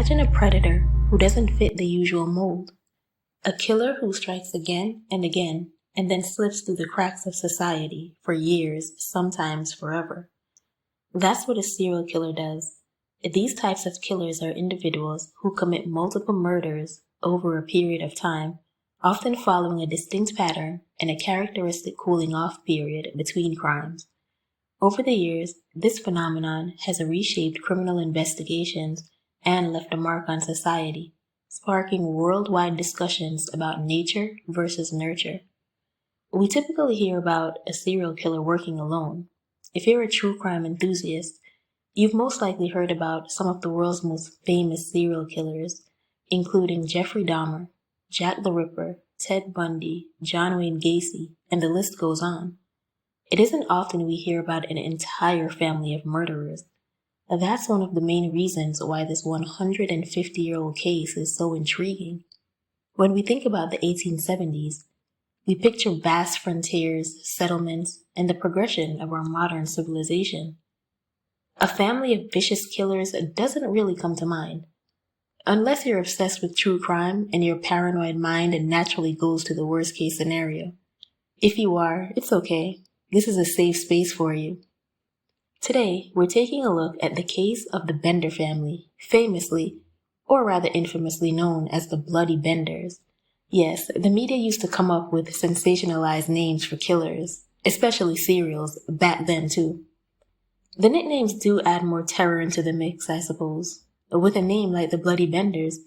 Imagine a predator who doesn't fit the usual mold. A killer who strikes again and then slips through the cracks of society for years, sometimes forever. That's what a serial killer does. These types of killers are individuals who commit multiple murders over a period of time, often following a distinct pattern and a characteristic cooling off period between crimes. Over the years, this phenomenon has reshaped criminal investigations and left a mark on society, sparking worldwide discussions about nature versus nurture. We typically hear about a serial killer working alone. If you're a true crime enthusiast, you've most likely heard about some of the world's most famous serial killers, including Jeffrey Dahmer, Jack the Ripper, Ted Bundy, John Wayne Gacy, and the list goes on. It isn't often we hear about an entire family of murderers. That's one of the main reasons why this 150-year-old case is so intriguing. When we think about the 1870s, we picture vast frontiers, settlements, and the progression of our modern civilization. A family of vicious killers doesn't really come to mind. Unless you're obsessed with true crime and your paranoid mind naturally goes to the worst case scenario. If you are, it's okay. This is a safe space for you. Today, we're taking a look at the case of the Bender family, famously, or rather infamously known as the Bloody Benders. Yes, the media used to come up with sensationalized names for killers, especially serials, back then too. The nicknames do add more terror into the mix, I suppose. With a name like the Bloody Benders,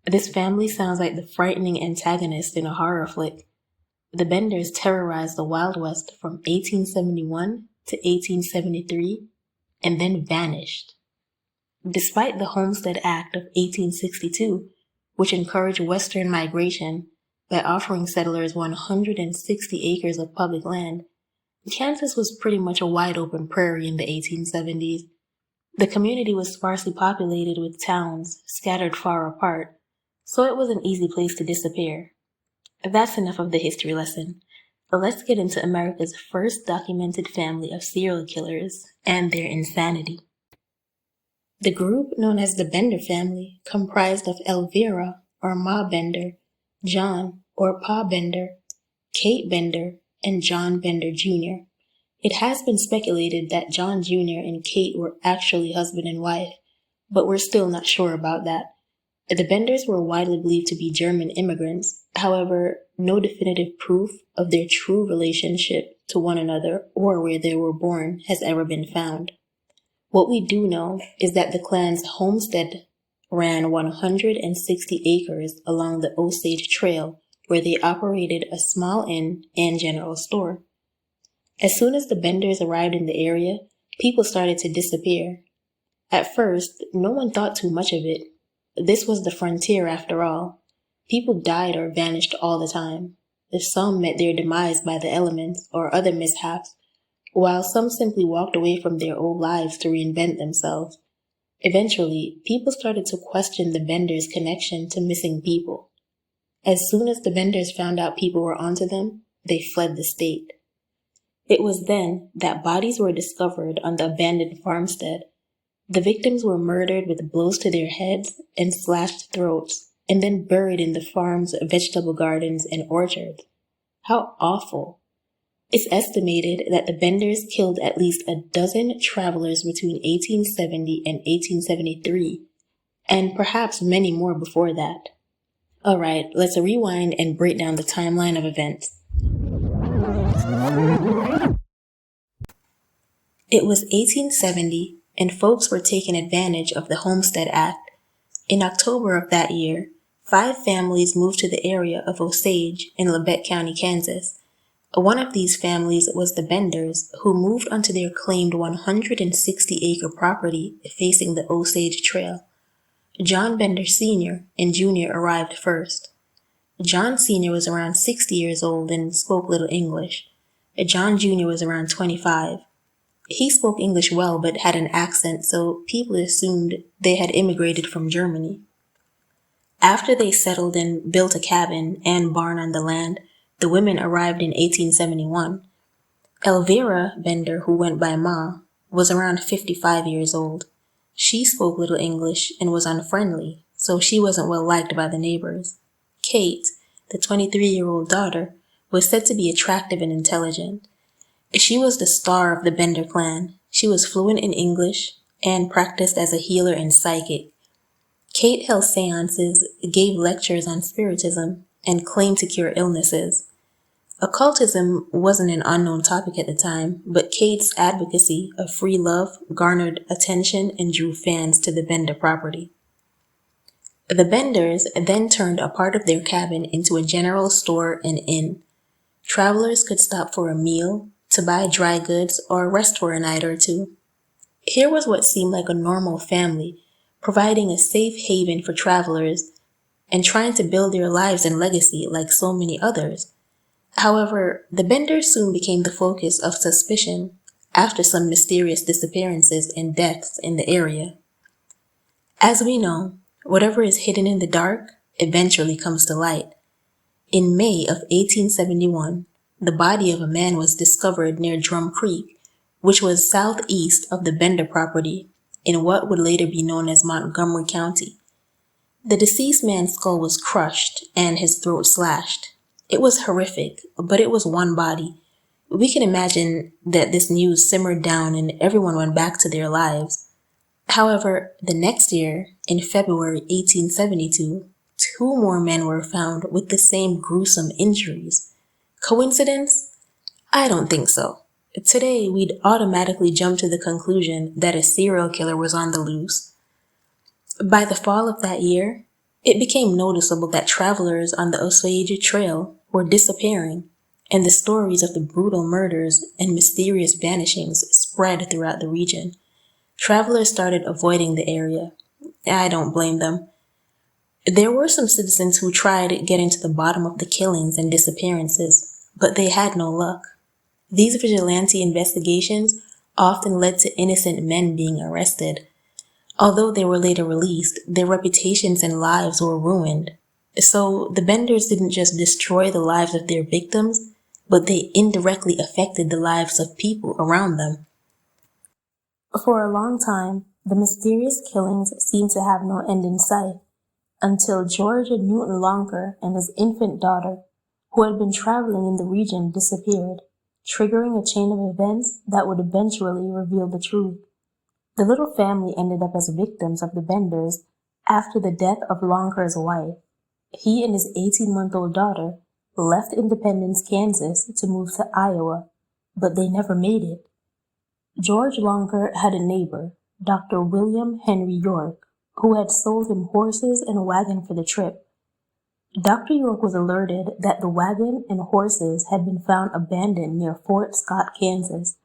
this family sounds like the frightening antagonist in a horror flick. The Benders terrorized the Wild West from 1871 to 1873 and then vanished. Despite the Homestead Act of 1862, which encouraged Western migration by offering settlers 160 acres of public land, Kansas was pretty much a wide-open prairie in the 1870s. The community was sparsely populated with towns scattered far apart, so it was an easy place to disappear. That's enough of the history lesson. Let's get into America's first documented family of serial killers and their insanity. The group known as the Bender family comprised of Elvira, or Ma Bender, John, or Pa Bender, Kate Bender, and John Bender Jr. It has been speculated that John Jr. and Kate were actually husband and wife, but we're still not sure about that. The Benders were widely believed to be German immigrants. However, no definitive proof of their true relationship to one another or where they were born has ever been found. What we do know is that the clan's homestead ran 160 acres along the Osage Trail, where they operated a small inn and general store. As soon as the Benders arrived in the area, people started to disappear. At first, no one thought too much of it. This was the frontier after all. People died or vanished all the time. Some met their demise by the elements or other mishaps, while some simply walked away from their old lives to reinvent themselves. Eventually, people started to question the Benders' connection to missing people. As soon as the Benders found out people were onto them, they fled the state. It was then that bodies were discovered on the abandoned farmstead. The victims were murdered with blows to their heads and slashed throats, and then buried in the farm's vegetable gardens and orchards. How awful. It's estimated that the Benders killed at least a dozen travelers between 1870 and 1873, and perhaps many more before that. Alright, let's rewind and break down the timeline of events. It was 1870, and folks were taking advantage of the Homestead Act. In October of that year, 5 families moved to the area of Osage in Labette County, Kansas. One of these families was the Benders, who moved onto their claimed 160-acre property facing the Osage Trail. John Bender Sr. and Jr. arrived first. John Sr. was around 60 years old and spoke little English. John Jr. was around 25. He spoke English well but had an accent, so people assumed they had immigrated from Germany. After they settled and built a cabin and barn on the land, the women arrived in 1871. Elvira Bender, who went by Ma, was around 55 years old. She spoke little English and was unfriendly, so she wasn't well liked by the neighbors. Kate, the 23-year-old daughter, was said to be attractive and intelligent. She was the star of the Bender clan. She was fluent in English and practiced as a healer and psychic. Kate held seances, gave lectures on spiritism, and claimed to cure illnesses. Occultism wasn't an unknown topic at the time, but Kate's advocacy of free love garnered attention and drew fans to the Bender property. The Benders then turned a part of their cabin into a general store and inn. Travelers could stop for a meal, to buy dry goods, or rest for a night or two. Here was what seemed like a normal family, providing a safe haven for travelers and trying to build their lives and legacy like so many others. However, the Benders soon became the focus of suspicion after some mysterious disappearances and deaths in the area. As we know, whatever is hidden in the dark eventually comes to light. In May of 1871, the body of a man was discovered near Drum Creek, which was southeast of the Bender property in what would later be known as Montgomery County. The deceased man's skull was crushed and his throat slashed. It was horrific, but it was one body. We can imagine that this news simmered down and everyone went back to their lives. However, the next year, in February 1872, 2 more men were found with the same gruesome injuries. Coincidence? I don't think so. Today, we'd automatically jump to the conclusion that a serial killer was on the loose. By the fall of that year, it became noticeable that travelers on the Osage Trail were disappearing, and the stories of the brutal murders and mysterious vanishings spread throughout the region. Travelers started avoiding the area. I don't blame them. There were some citizens who tried getting to the bottom of the killings and disappearances, but they had no luck. These vigilante investigations often led to innocent men being arrested. Although they were later released, their reputations and lives were ruined. So the Benders didn't just destroy the lives of their victims, but they indirectly affected the lives of people around them. For a long time, the mysterious killings seemed to have no end in sight, until George Newton Lonker and his infant daughter, who had been traveling in the region, disappeared, triggering a chain of events that would eventually reveal the truth. The little family ended up as victims of the Benders after the death of Lonker's wife. He and his 18-month-old daughter left Independence, Kansas to move to Iowa, but they never made it. George Lonker had a neighbor, Dr. William Henry York, who had sold him horses and a wagon for the trip. Dr. York was alerted that the wagon and horses had been found abandoned near Fort Scott, Kansas.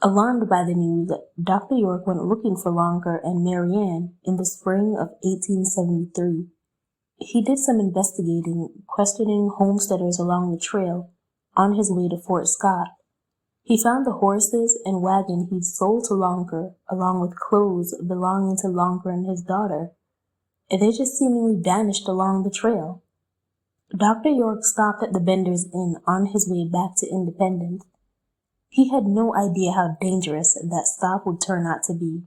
Alarmed by the news, Dr. York went looking for Lonker and Marianne in the spring of 1873. He did some investigating, questioning homesteaders along the trail on his way to Fort Scott. He found the horses and wagon he'd sold to Lonker, along with clothes belonging to Lonker and his daughter. They just seemingly vanished along the trail. Dr. York stopped at the Bender's Inn on his way back to Independence. He had no idea how dangerous that stop would turn out to be.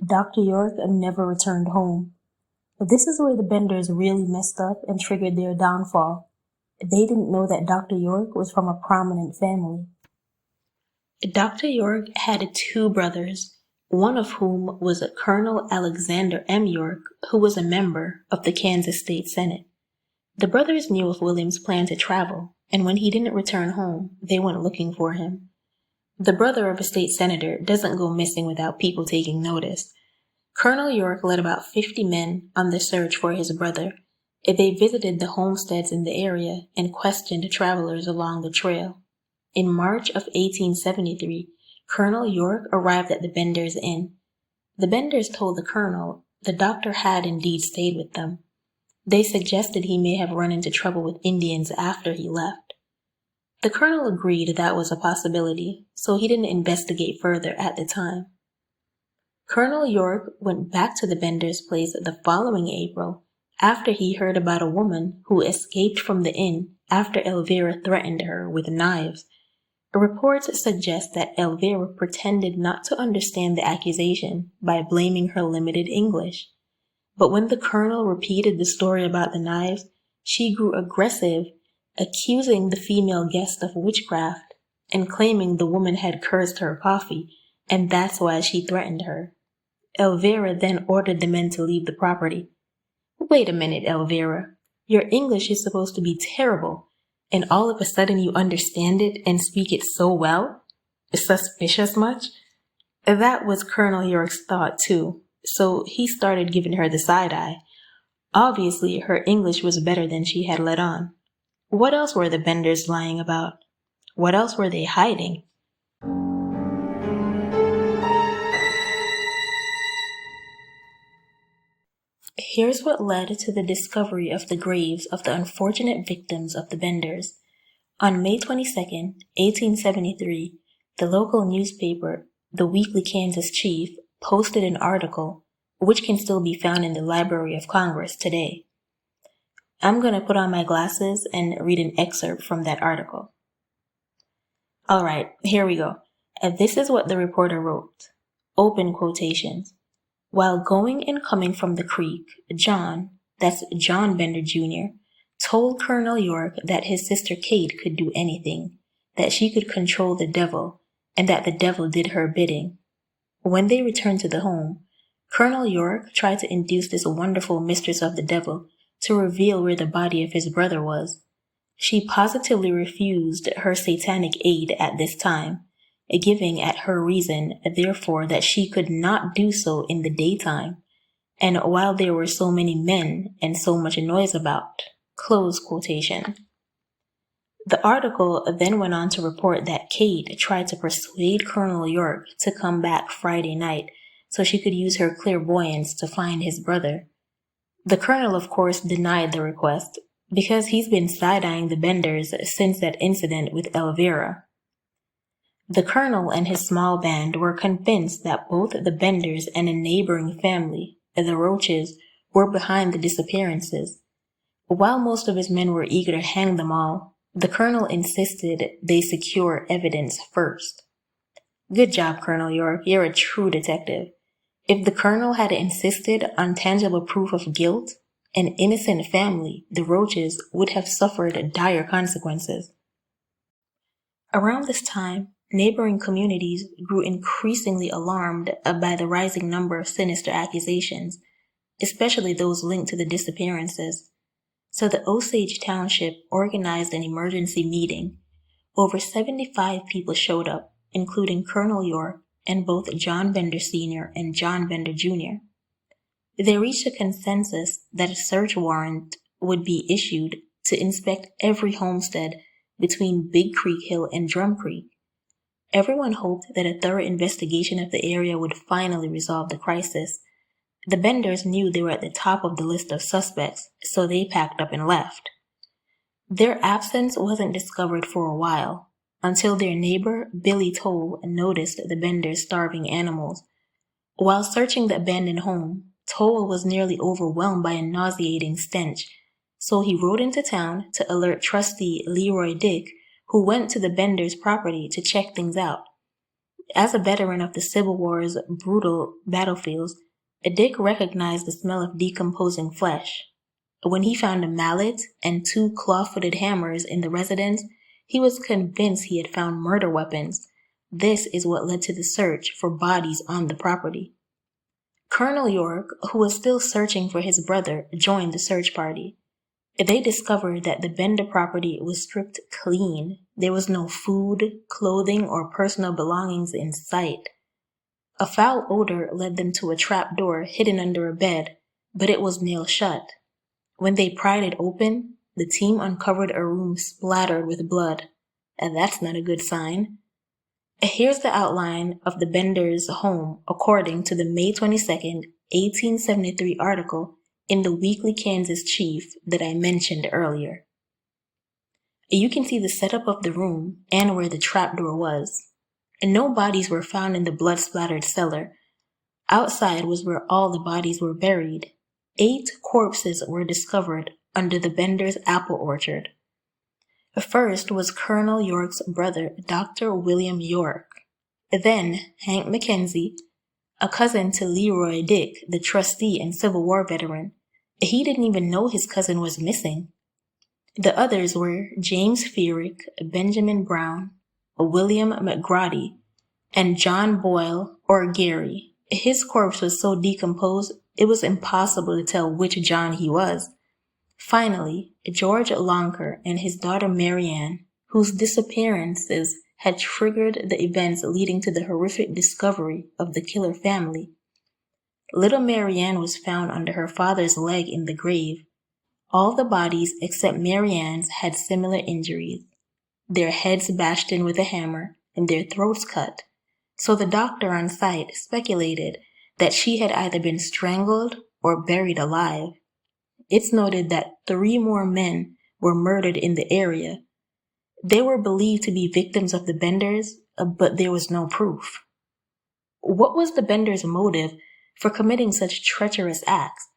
Dr. York never returned home. This is where the Benders really messed up and triggered their downfall. They didn't know that Dr. York was from a prominent family. Dr. York had 2 brothers, one of whom was Colonel Alexander M. York, who was a member of the Kansas State Senate. The brothers knew of William's plan to travel, and when he didn't return home, they went looking for him. The brother of a state senator doesn't go missing without people taking notice. Colonel York led about 50 men on the search for his brother. They visited the homesteads in the area and questioned travelers along the trail. In March of 1873, Colonel York arrived at the Bender's Inn. The Benders told the colonel the doctor had indeed stayed with them. They suggested he may have run into trouble with Indians after he left. The colonel agreed that was a possibility, so he didn't investigate further at the time. Colonel York went back to the Bender's place the following April after he heard about a woman who escaped from the inn after Elvira threatened her with knives. Reports suggest that Elvira pretended not to understand the accusation by blaming her limited English. But when the colonel repeated the story about the knives, she grew aggressive, accusing the female guest of witchcraft and claiming the woman had cursed her coffee, and that's why she threatened her. Elvira then ordered the men to leave the property. Wait a minute, Elvira. Your English is supposed to be terrible, and all of a sudden you understand it and speak it so well? Suspicious much? That was Colonel York's thought too, so he started giving her the side eye. Obviously, her English was better than she had let on. What else were the Benders lying about? What else were they hiding? Here's what led to the discovery of the graves of the unfortunate victims of the Benders. On May 22nd, 1873, the local newspaper, the Weekly Kansas Chief, posted an article which can still be found in the Library of Congress today. I'm going to put on my glasses and read an excerpt from that article. All right, here we go. And this is what the reporter wrote. Open quotations. While going and coming from the creek, John, that's John Bender Jr., told Colonel York that his sister Kate could do anything, that she could control the devil, and that the devil did her bidding. When they returned to the home, Colonel York tried to induce this wonderful mistress of the devil to reveal where the body of his brother was. She positively refused her satanic aid at this time, giving at her reason, therefore, that she could not do so in the daytime, and while there were so many men and so much noise about. Close quotation. The article then went on to report that Kate tried to persuade Colonel York to come back Friday night so she could use her clairvoyance to find his brother. The colonel, of course, denied the request because he's been side-eyeing the Benders since that incident with Elvira. The colonel and his small band were convinced that both the Benders and a neighboring family, the Roaches, were behind the disappearances. While most of his men were eager to hang them all, the colonel insisted they secure evidence first. Good job, Colonel York. You're a true detective. If the colonel had insisted on tangible proof of guilt, an innocent family, the Roaches, would have suffered dire consequences. Around this time, neighboring communities grew increasingly alarmed by the rising number of sinister accusations, especially those linked to the disappearances. So the Osage Township organized an emergency meeting. Over 75 people showed up, including Colonel York and both John Bender Sr. and John Bender Jr. They reached a consensus that a search warrant would be issued to inspect every homestead between Big Creek Hill and Drum Creek. Everyone hoped that a thorough investigation of the area would finally resolve the crisis. The Benders knew they were at the top of the list of suspects, so they packed up and left. Their absence wasn't discovered for a while, until their neighbor, Billy Toll, noticed the Benders starving animals. While searching the abandoned home, Toll was nearly overwhelmed by a nauseating stench, so he rode into town to alert trustee Leroy Dick, who went to the Benders' property to check things out. As a veteran of the Civil War's brutal battlefields, Dick recognized the smell of decomposing flesh. When he found a mallet and 2 claw-footed hammers in the residence, he was convinced he had found murder weapons. This is what led to the search for bodies on the property. Colonel York, who was still searching for his brother, joined the search party. They discovered that the Bender property was stripped clean. There was no food, clothing, or personal belongings in sight. A foul odor led them to a trap door hidden under a bed, but it was nailed shut. When they pried it open, the team uncovered a room splattered with blood, and that's not a good sign. Here's the outline of the Benders' home according to the May 22nd, 1873 article in the Weekly Kansas Chief that I mentioned earlier. You can see the setup of the room and where the trapdoor was. And no bodies were found in the blood-splattered cellar. Outside was where all the bodies were buried. 8 corpses were discovered under the Benders' apple orchard. The first was Colonel York's brother, Dr. William York. Then Hank Mackenzie, a cousin to Leroy Dick, the trustee and Civil War veteran. He didn't even know his cousin was missing. The others were James Feerick, Benjamin Brown, William McGrady, and John Boyle or Gary. His corpse was so decomposed it was impossible to tell which John he was. Finally, George Lonker and his daughter Marianne, whose disappearances had triggered the events leading to the horrific discovery of the killer family. Little Marianne was found under her father's leg in the grave. All the bodies except Marianne's had similar injuries, their heads bashed in with a hammer and their throats cut, so the doctor on site speculated that she had either been strangled or buried alive. It's noted that 3 more men were murdered in the area. They were believed to be victims of the Benders, but there was no proof. What was the Benders' motive for committing such treacherous acts?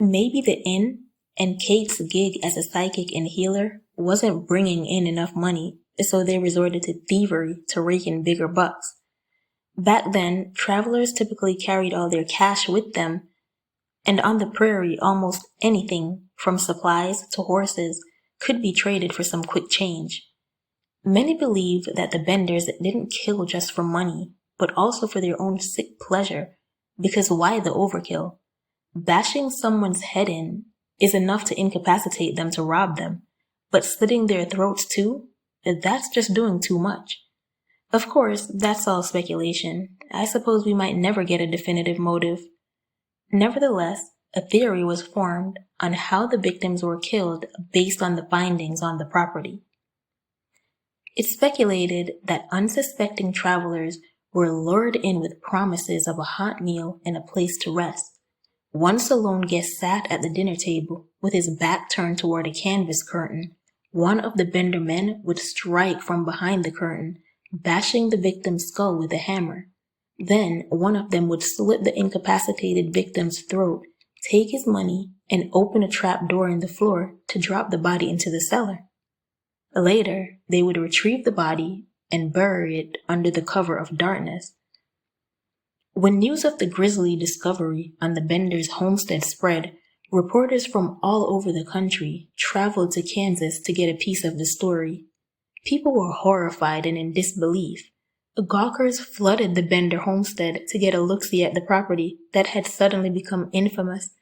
Maybe the inn and Kate's gig as a psychic and healer wasn't bringing in enough money, so they resorted to thievery to rake in bigger bucks. Back then, travelers typically carried all their cash with them, and on the prairie, almost anything, from supplies to horses, could be traded for some quick change. Many believe that the Benders didn't kill just for money, but also for their own sick pleasure, because why the overkill? Bashing someone's head in is enough to incapacitate them to rob them, but slitting their throats too? That's just doing too much. Of course, that's all speculation. I suppose we might never get a definitive motive. Nevertheless, a theory was formed on how the victims were killed based on the findings on the property. It's speculated that unsuspecting travelers were lured in with promises of a hot meal and a place to rest. Once a lone guest sat at the dinner table with his back turned toward a canvas curtain, one of the Bender men would strike from behind the curtain, bashing the victim's skull with a hammer. Then one of them would slit the incapacitated victim's throat, take his money, and open a trap door in the floor to drop the body into the cellar. Later, they would retrieve the body and bury it under the cover of darkness. When news of the grisly discovery on the Benders' homestead spread, reporters from all over the country traveled to Kansas to get a piece of the story. People were horrified and in disbelief. Gawkers flooded the Bender homestead to get a look-see at the property that had suddenly become infamous.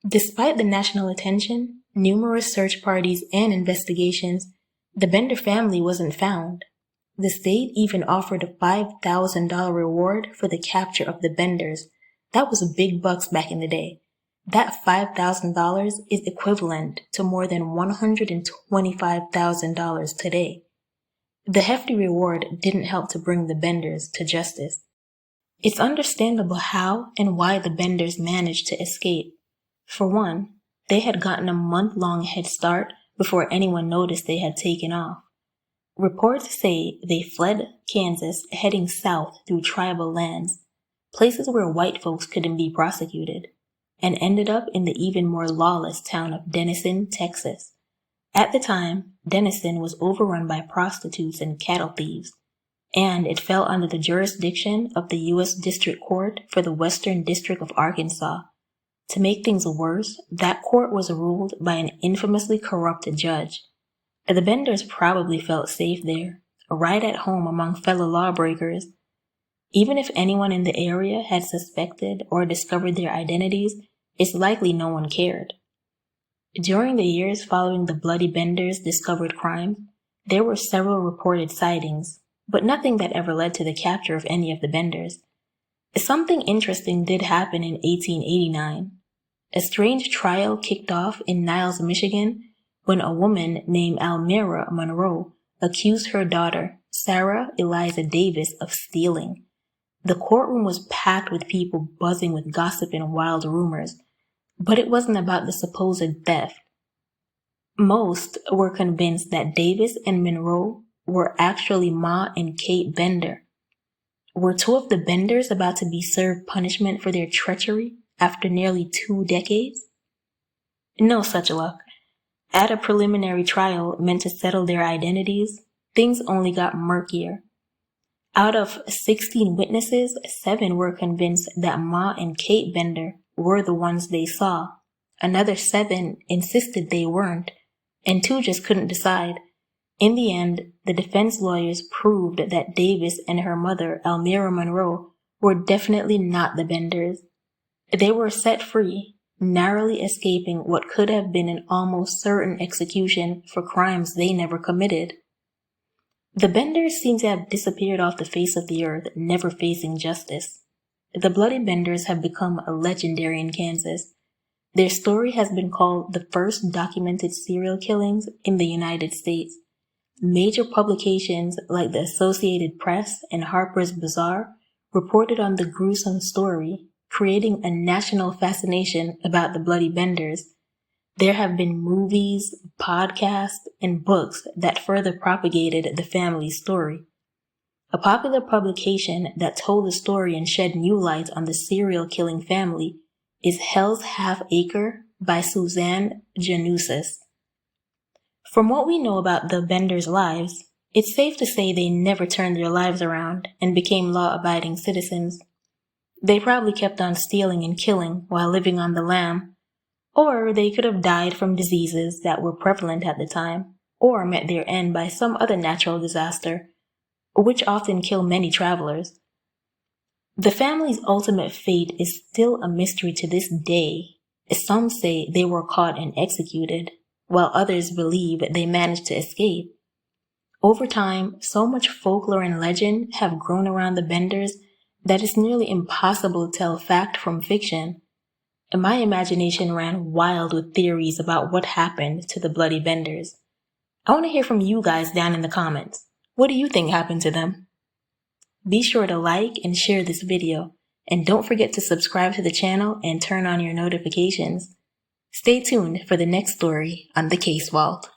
Despite the national attention, numerous search parties and investigations, the Bender family wasn't found. The state even offered a $5,000 reward for the capture of the Benders. That was big bucks back in the day. That $5,000 is equivalent to more than $125,000 today. The hefty reward didn't help to bring the Benders to justice. It's understandable how and why the Benders managed to escape. For one, they had gotten a month-long head start before anyone noticed they had taken off. Reports say they fled Kansas heading south through tribal lands, places where white folks couldn't be prosecuted, and ended up in the even more lawless town of Denison, Texas. At the time, Denison was overrun by prostitutes and cattle thieves, and it fell under the jurisdiction of the U.S. District Court for the Western District of Arkansas. To make things worse, that court was ruled by an infamously corrupt judge. The Benders probably felt safe there, right at home among fellow lawbreakers. Even if anyone in the area had suspected or discovered their identities, it's likely no one cared. During the years following the Bloody Benders' discovered crime, there were several reported sightings, but nothing that ever led to the capture of any of the Benders. Something interesting did happen in 1889. A strange trial kicked off in Niles, Michigan, when a woman named Almira Monroe accused her daughter, Sarah Eliza Davis, of stealing. The courtroom was packed with people buzzing with gossip and wild rumors, but it wasn't about the supposed theft. Most were convinced that Davis and Monroe were actually Ma and Kate Bender. Were 2 of the Benders about to be served punishment for their treachery after nearly 2 decades? No such luck. At a preliminary trial meant to settle their identities, things only got murkier. Out of 16 witnesses, 7 were convinced that Ma and Kate Bender were the ones they saw. Another 7 insisted they weren't, and 2 just couldn't decide. In the end, the defense lawyers proved that Davis and her mother, Elmira Monroe, were definitely not the Benders. They were set free, narrowly escaping what could have been an almost certain execution for crimes they never committed. The Benders seem to have disappeared off the face of the earth, never facing justice. The Bloody Benders have become legendary in Kansas. Their story has been called the first documented serial killings in the United States. Major publications like the Associated Press and Harper's Bazaar reported on the gruesome story, creating a national fascination about the Bloody Benders. There have been movies, podcasts, and books that further propagated the family's story. A popular publication that told the story and shed new light on the serial killing family is Hell's Half Acre by Suzanne Janusis. From what we know about the Benders' lives, it's safe to say they never turned their lives around and became law-abiding citizens. They probably kept on stealing and killing while living on the lam, or they could have died from diseases that were prevalent at the time, or met their end by some other natural disaster, which often kill many travelers. The family's ultimate fate is still a mystery to this day. Some say they were caught and executed, while others believe they managed to escape. Over time, so much folklore and legend have grown around the Benders that it's nearly impossible to tell fact from fiction. And my imagination ran wild with theories about what happened to the Bloody Benders. I want to hear from you guys down in the comments. What do you think happened to them? Be sure to like and share this video, and don't forget to subscribe to the channel and turn on your notifications. Stay tuned for the next story on the Case Vault.